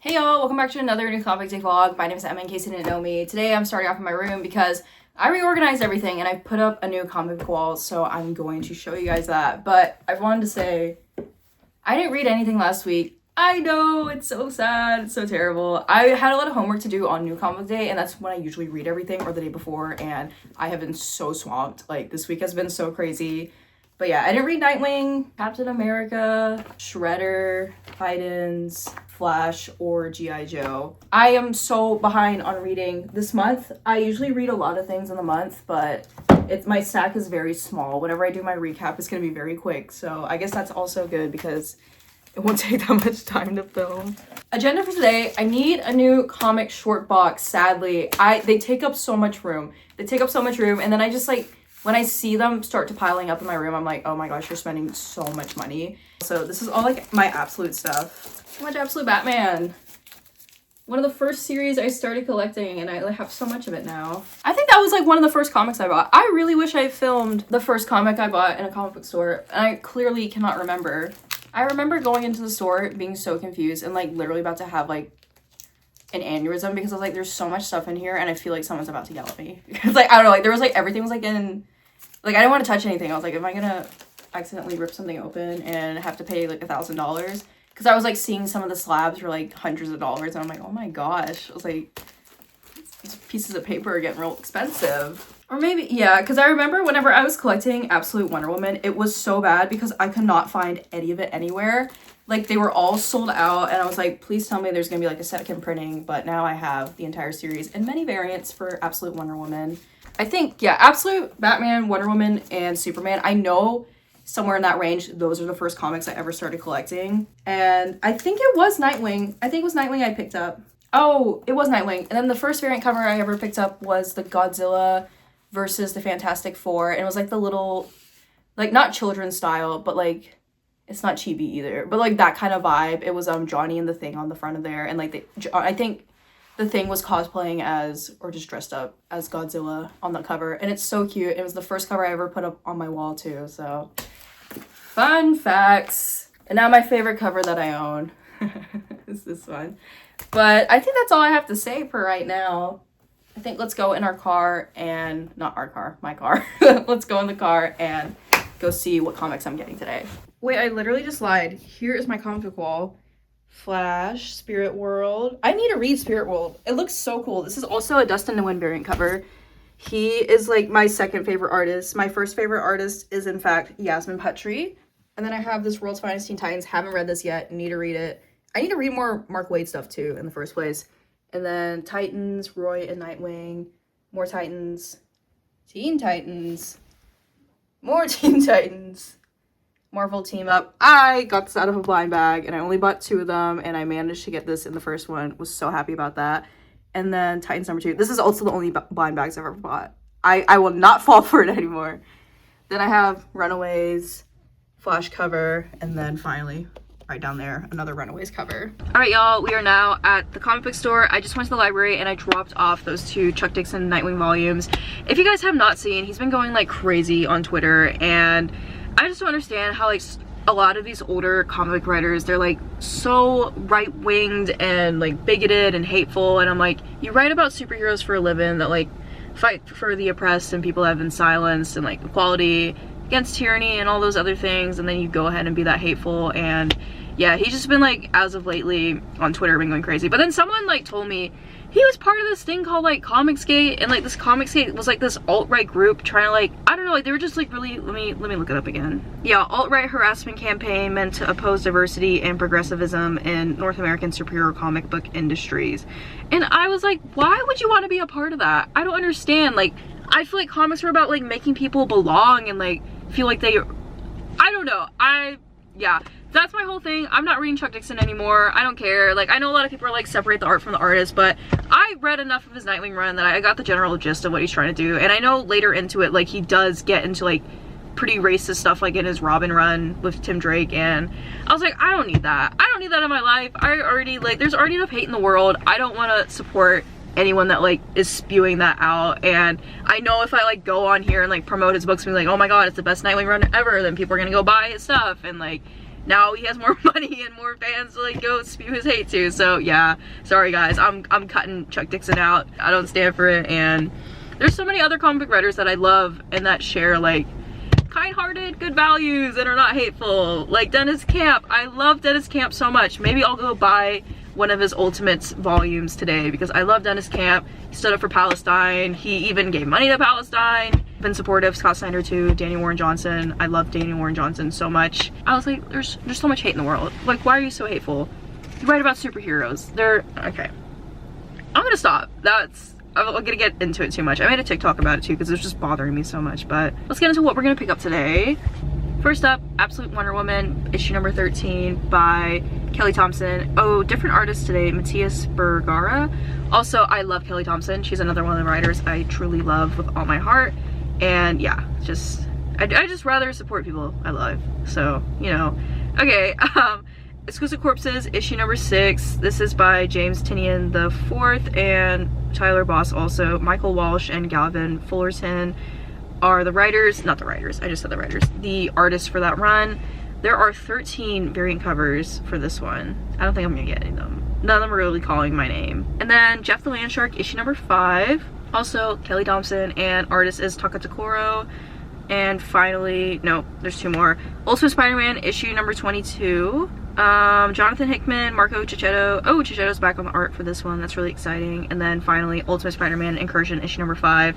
Hey y'all, welcome back to another new comic day vlog. My name is Emma in case you didn't know me. Today I'm starting off in my room because I reorganized everything and I put up a new comic book wall, so I'm going to show you guys that. But I wanted to say, I didn't read anything last week. I know, it's so sad, it's so terrible. I had a lot of homework to do on new comic day, and that's when I usually read everything, or the day before, and I have been so swamped. Like, this week has been so crazy. But yeah, I didn't read Nightwing, Captain America, Shredder, Titans, Flash, or G.I. Joe. I am so behind on reading this month. I usually read a lot of things in the month, but my stack is very small. Whenever I do my recap, it's going to be very quick. So I guess that's also good because it won't take that much time to film. Agenda for today, I need a new comic short box, sadly. They take up so much room. They take up so much room, and then I just when I see them start to piling up in my room, I'm like, oh my gosh, you're spending so much money. So this is all my absolute stuff. So much Absolute Batman. One of the first series I started collecting, and I have so much of it now. I think that was one of the first comics I bought. I really wish I filmed the first comic I bought in a comic book store, and I clearly cannot remember. I remember going into the store being so confused and literally about to have an aneurysm because I was like, there's so much stuff in here and I feel like someone's about to yell at me. Because I don't know, there was everything was in, I didn't want to touch anything. I was like, am I gonna accidentally rip something open and have to pay $1,000? Because I was seeing some of the slabs were hundreds of dollars, and I'm like, oh my gosh. I was like, these pieces of paper are getting real expensive. Or maybe, yeah, because I remember whenever I was collecting Absolute Wonder Woman, it was so bad because I could not find any of it anywhere. They were all sold out, and I was like, please tell me there's gonna be a second printing. But now I have the entire series in many variants for Absolute Wonder Woman. I think, yeah, Absolute Batman, Wonder Woman, and Superman. I know somewhere in that range, those are the first comics I ever started collecting. And I think it was Nightwing. I think it was Nightwing I picked up. Oh, it was Nightwing. And then the first variant cover I ever picked up was the Godzilla versus the Fantastic Four. And it was the little, not children's style, but it's not chibi either. But that kind of vibe. It was Johnny and the Thing on the front of there. And I think the Thing was cosplaying as, or just dressed up as Godzilla on the cover. And it's so cute. It was the first cover I ever put up on my wall too. So, fun facts. And now my favorite cover that I own is this one. But I think that's all I have to say for right now. I think let's go in our car and, not our car, my car. Let's go in the car and go see what comics I'm getting today. Wait, I literally just lied. Here is my comic book wall. Flash, Spirit World. I need to read Spirit World. It looks so cool. This is also a Dustin Nguyen variant cover. He is my second favorite artist. My first favorite artist is in fact Yasmin Patry. And then I have this World's Finest Teen Titans. Haven't read this yet. Need to read it. I need to read more Mark Waid stuff too in the first place. And then Titans, Roy and Nightwing. More Titans. Teen Titans. More Teen Titans. Marvel Team Up. I got this out of a blind bag and I only bought 2 of them and I managed to get this in the first one. Was so happy about that. And then Titans #2. This is also the only blind bags I've ever bought. I will not fall for it anymore. Then I have Runaways, Flash cover, and then finally, right down there, another Runaways cover. All right, y'all, we are now at the comic book store. I just went to the library and I dropped off those 2 Chuck Dixon Nightwing volumes. If you guys have not seen, he's been going crazy on Twitter, and I just don't understand how a lot of these older comic writers, they're so right-winged and bigoted and hateful, and I'm like, you write about superheroes for a living that fight for the oppressed and people that have been silenced and equality against tyranny and all those other things, and then you go ahead and be that hateful. And yeah, he's just been as of lately on Twitter been going crazy. But then someone told me he was part of this thing called Comicsgate, and this Comicsgate was this alt-right group trying to I don't know, they were just really, let me look it up again. Yeah, alt-right harassment campaign meant to oppose diversity and progressivism in North American superhero comic book industries. And I was like, why would you want to be a part of that? I don't understand. I feel comics are about making people belong and feel they, I don't know. Yeah, that's my whole thing. I'm not reading Chuck Dixon anymore. I don't care. I know a lot of people are separate the art from the artist, but I read enough of his Nightwing run that I got the general gist of what he's trying to do. And I know later into it, he does get into pretty racist stuff in his Robin run with Tim Drake, and I was like, I don't need that. I don't need that in my life. I already there's already enough hate in the world. I don't want to support anyone that is spewing that out. And I know if I go on here and promote his books and be oh my god, it's the best Nightwing run ever, then people are gonna go buy his stuff. And now he has more money and more fans to like go spew his hate to. So yeah, sorry guys, I'm cutting Chuck Dixon out. I don't stand for it. And there's so many other comic book writers that I love and that share like kind-hearted, good values and are not hateful. Like Dennis Camp. I love Dennis Camp so much. Maybe I'll go buy one of his Ultimates volumes today because I love Dennis Camp. He stood up for Palestine. He even gave money to Palestine. Been supportive. Scott Snyder too. Danny Warren Johnson. I love Danny Warren Johnson so much. I was like, there's so much hate in the world. Like, why are you so hateful? You write about superheroes. They're okay. I'm gonna stop. I'm gonna get into it too much. I made a TikTok about it too because it was just bothering me so much. But let's get into what we're gonna pick up today. First up, Absolute Wonder Woman, issue number 13 by Kelly Thompson. Oh, different artist today, Matthias Bergara. Also, I love Kelly Thompson. She's another one of the writers I truly love with all my heart. And yeah, I just rather support people I love. So, you know. Okay, Exquisite Corpses, issue number 6. This is by James Tynion IV and Tyler Boss also. Michael Walsh and Galvin Fullerton are the writers, not the writers, I just said the writers, the artists for that run. There are 13 variant covers for this one. I don't think I'm gonna get any of them. None of them are really calling my name. And then Jeff the Landshark, issue number 5. Also Kelly Thompson, and artist is Taka Takoro. And finally, no, there's 2 more. Ultimate Spider-Man, issue number 22. Jonathan Hickman, Marco Cicchetto. Oh, Cicchetto's back on the art for this one. That's really exciting. And then finally, Ultimate Spider-Man Incursion, issue number 5.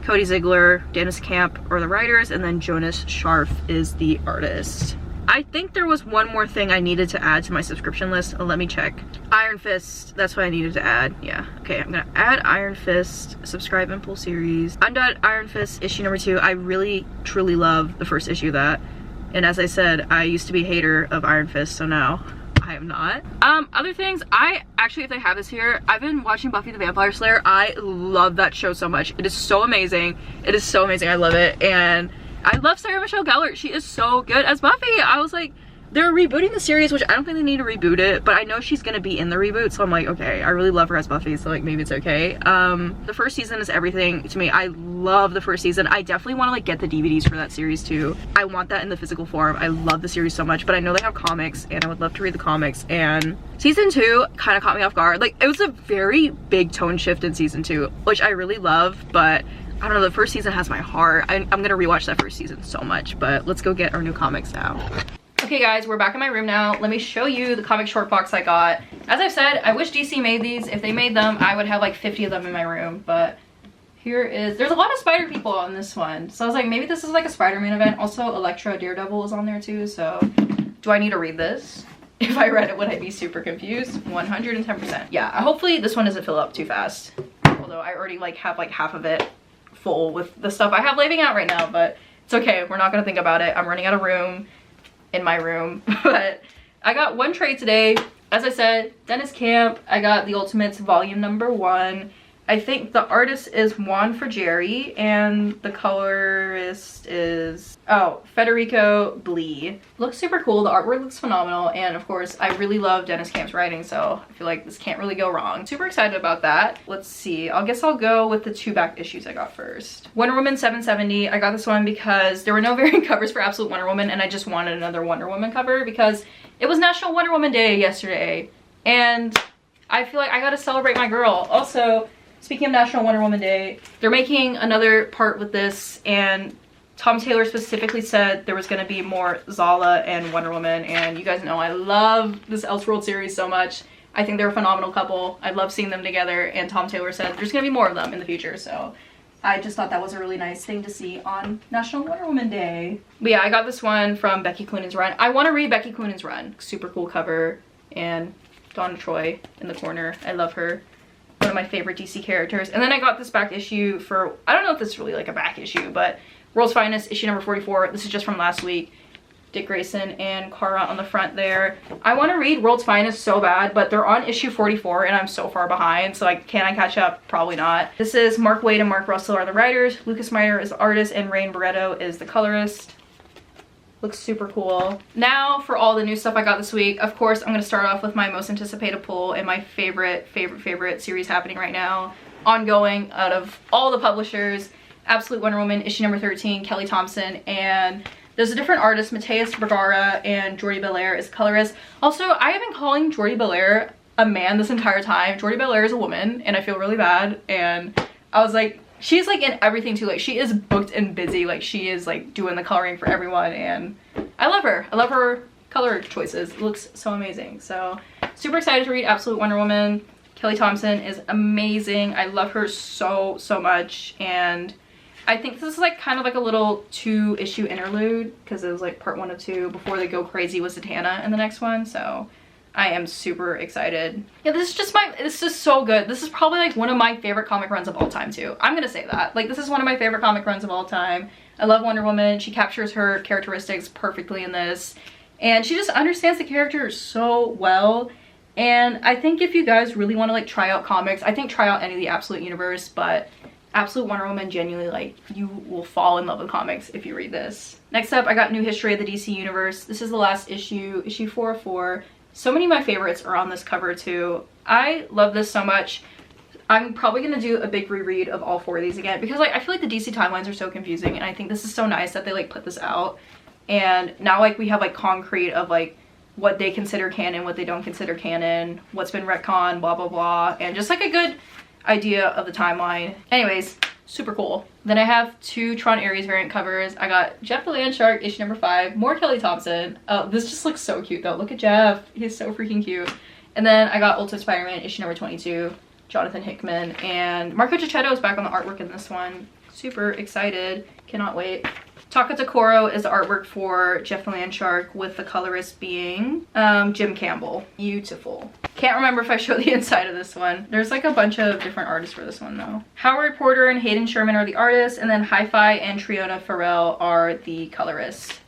Cody Ziegler, Dennis Camp are the writers, and then Jonas Scharf is the artist. I think there was one more thing I needed to add to my subscription list. Oh, let me check. Iron Fist, that's what I needed to add. Yeah, okay, I'm gonna add Iron Fist, subscribe and pull series. Undead Iron Fist, issue number 2. I really, truly love the first issue of that. And as I said, I used to be a hater of Iron Fist, so now I am not. Other things, I actually, if they have this here, I've been watching Buffy the Vampire Slayer. I love that show so much. It is so amazing. It is so amazing. I love it. And I love Sarah Michelle Gellar. She is so good as Buffy. I was like, they're rebooting the series, which I don't think they need to reboot it, but I know she's gonna be in the reboot, so I'm like, okay, I really love her as Buffy, so like maybe it's okay. The first season is everything to me. I love the first season. I definitely want to like get the DVDs for that series too. I want that in the physical form. I love the series so much, but I know they have comics and I would love to read the comics. And season 2 kind of caught me off guard. Like, it was a very big tone shift in season 2, which I really love, but I don't know, the first season has my heart. I'm gonna rewatch that first season so much, but let's go get our new comics now. Okay guys, we're back in my room now. Let me show you the comic short box I got. As I've said, I wish DC made these. If they made them, I would have like 50 of them in my room, but here is, there's a lot of Spider people on this one. So I was like, maybe this is like a Spider-Man event. Also, Elektra Daredevil is on there too, so do I need to read this? If I read it, would I be super confused? 110%. Yeah, hopefully this one doesn't fill up too fast. Although I already like have like half of it full with the stuff I have living out right now, but it's okay. We're not gonna think about it. I'm running out of room in my room. But I got one trade today. As I said, Dennis Camp. I got the Ultimates volume number 1. I think the artist is Juan Frigeri and the colorist is, oh, Federico Blee. Looks super cool. The artwork looks phenomenal, and of course I really love Dennis Camp's writing, so I feel like this can't really go wrong. Super excited about that. Let's see, I guess I'll go with the 2 back issues I got first. Wonder Woman 770. I got this one because there were no variant covers for Absolute Wonder Woman, and I just wanted another Wonder Woman cover because it was National Wonder Woman Day yesterday, and I feel like I gotta celebrate my girl. Also, speaking of National Wonder Woman Day, they're making another part with this, and Tom Taylor specifically said there was going to be more Zala and Wonder Woman, and you guys know I love this Elseworld series so much. I think they're a phenomenal couple. I love seeing them together, and Tom Taylor said there's going to be more of them in the future, so I just thought that was a really nice thing to see on National Wonder Woman Day. But yeah, I got this one from Becky Cloonan's run. I want to read Becky Cloonan's run. Super cool cover, and Donna Troy in the corner. I love her. One of my favorite DC characters. And then I got this back issue for, I don't know if this is really like a back issue, but World's Finest issue number 44. This is just from last week. Dick Grayson and Kara on the front there. I want to read World's Finest so bad, but they're on issue 44 and I'm so far behind, so like, can I catch up? Probably not. This is Mark Waid and Mark Russell are the writers. Lucas Meyer is the artist and Rain Barretto is the colorist. Looks super cool. Now for all the new stuff I got this week. Of course, I'm going to start off with my most anticipated pull and my favorite series happening right now. Ongoing out of all the publishers. Absolute Wonder Woman issue number 13, Kelly Thompson and There's a different artist, Mateus Bergara, and Jordi Belair is colorist. Also, I have been calling Jordi Belair a man this entire time. Jordi Belair is a woman, and I feel really bad. And I was like, she's like in everything too. Like, she is booked and busy. Like, she is like doing the coloring for everyone, and I love her. I love her color choices. It looks so amazing. So super excited to read Absolute Wonder Woman. Kelly Thompson is amazing. I love her so much, and I think this is like kind of like a little 2-issue interlude because it was like part 1 of 2 before they go crazy with Zatanna in the next one. So I am super excited. Yeah, this is so good. This is probably like one of my favorite comic runs of all time too. I'm gonna say that. Like, this is one of my favorite comic runs of all time. I love Wonder Woman. She captures her characteristics perfectly in this, and she just understands the character so well. And I think if you guys really want to like try out comics, I think try out any of the Absolute universe, but Absolute Wonder Woman, genuinely, like, you will fall in love with comics if you read this. Next up, I got New History of the DC Universe. This is the last issue, issue 404. So many of my favorites are on this cover too. I love this so much. I'm probably gonna do a big reread of all 4 of these again because like I feel like the DC timelines are so confusing, and I think this is so nice that they like put this out. And now like we have like concrete of like what they consider canon, what they don't consider canon, what's been retconned, blah blah blah, and just like a good idea of the timeline. Anyways, super cool. Then I have 2 Tron Ares variant covers. I got Jeff the Land Shark, issue number 5, more Kelly Thompson. Oh, this just looks so cute though. Look at Jeff, he's so freaking cute. And then I got Ultimate Spider-Man, issue number 22, Jonathan Hickman, and Marco Cicchetto is back on the artwork in this one. Super excited, cannot wait. Taka Takoro is the artwork for Jeff the Land Shark, with the colorist being Jim Campbell. Beautiful. Can't remember if I showed the inside of this one. There's like a bunch of different artists for this one though. Howard Porter and Hayden Sherman are the artists, and then Hi-Fi and Triona Farrell are the colorists.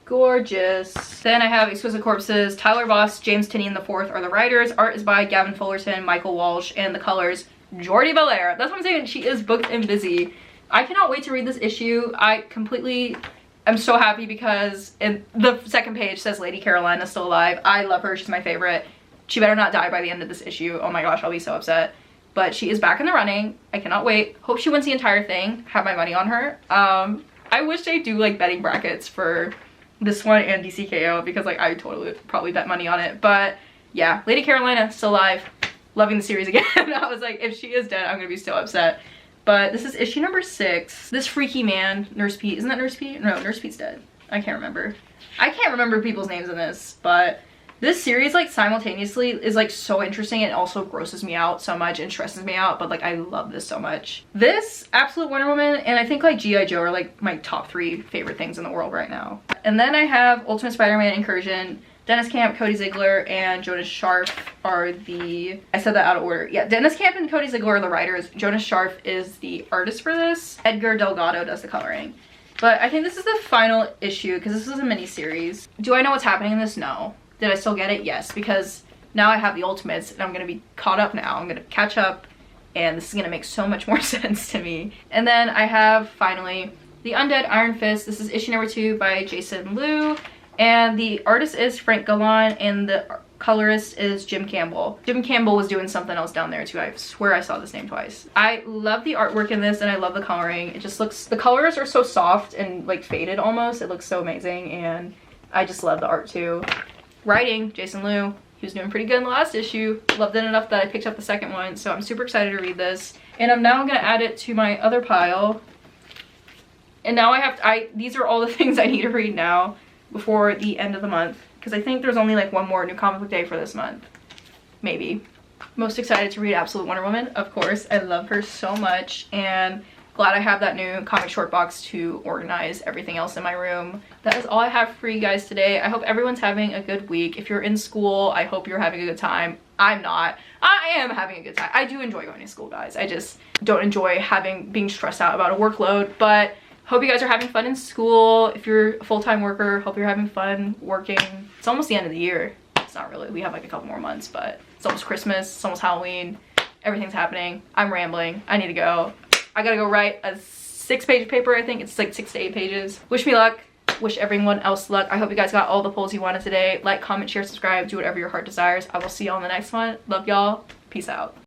Gorgeous. Then I have Exquisite Corpses. Tyler Voss, James Tynion IV are the writers. Art is by Gavin Fullerton, Michael Walsh, and the colors Jordi Belair. That's what I'm saying. She is booked and busy. I cannot wait to read this issue. I'm so happy because the second page says Lady Carolina's still alive. I love her. She's my favorite. She better not die by the end of this issue. Oh my gosh, I'll be so upset. But she is back in the running. I cannot wait. Hope she wins the entire thing. Have my money on her. I wish they do like betting brackets for this one and DCKO because like I totally probably bet money on it. But yeah, Lady Carolina still alive. Loving the series again. I was like, if she is dead, I'm gonna be so upset. But this is issue number 6. This freaky man, Nurse Pete, isn't that Nurse Pete? No, Nurse Pete's dead. I can't remember. I can't remember people's names in this, but this series like simultaneously is like so interesting and also grosses me out so much and stresses me out, but like I love this so much. This, Absolute Wonder Woman, and I think like G.I. Joe are like my top 3 favorite things in the world right now. And then I have Ultimate Spider-Man Incursion. Dennis Camp, Cody Ziegler, and Jonas Scharf are the... I said that out of order. Yeah, Dennis Camp and Cody Ziegler are the writers. Jonas Scharf is the artist for this. Edgar Delgado does the coloring. But I think this is the final issue because this is a mini-series. Do I know what's happening in this? No. Did I still get it? Yes, because now I have the Ultimates and I'm going to be caught up now. I'm going to catch up and this is going to make so much more sense to me. And then I have, finally, The Undead Iron Fist. This is issue number 2 by Jason Liu. And the artist is Frank Gallan and the colorist is Jim Campbell. Jim Campbell was doing something else down there too. I swear I saw this name twice. I love the artwork in this and I love the coloring. It just looks, the colors are so soft and like faded almost. It looks so amazing and I just love the art too. Writing, Jason Liu. He was doing pretty good in the last issue. Loved it enough that I picked up the second one. So I'm super excited to read this. And I'm now gonna add it to my other pile. And now these are all the things I need to read now before the end of the month, because I think there's only like one more new comic book day for this month, maybe. Most excited to read Absolute Wonder Woman, of course. I love her so much and glad I have that new comic short box to organize everything else in my room. That is all I have for you guys today. I hope everyone's having a good week. If you're in school, I hope you're having a good time. I'm not. I am having a good time. I do enjoy going to school, guys. I just don't enjoy being stressed out about a workload, but hope you guys are having fun in school. If you're a full-time worker, hope you're having fun working. It's almost the end of the year. It's not really. We have like a couple more months, but it's almost Christmas. It's almost Halloween. Everything's happening. I'm rambling. I need to go. I gotta go write a 6-page paper. I think it's like 6 to 8 pages. Wish me luck. Wish everyone else luck. I hope you guys got all the polls you wanted today. Like, comment, share, subscribe. Do whatever your heart desires. I will see y'all in the next one. Love y'all. Peace out.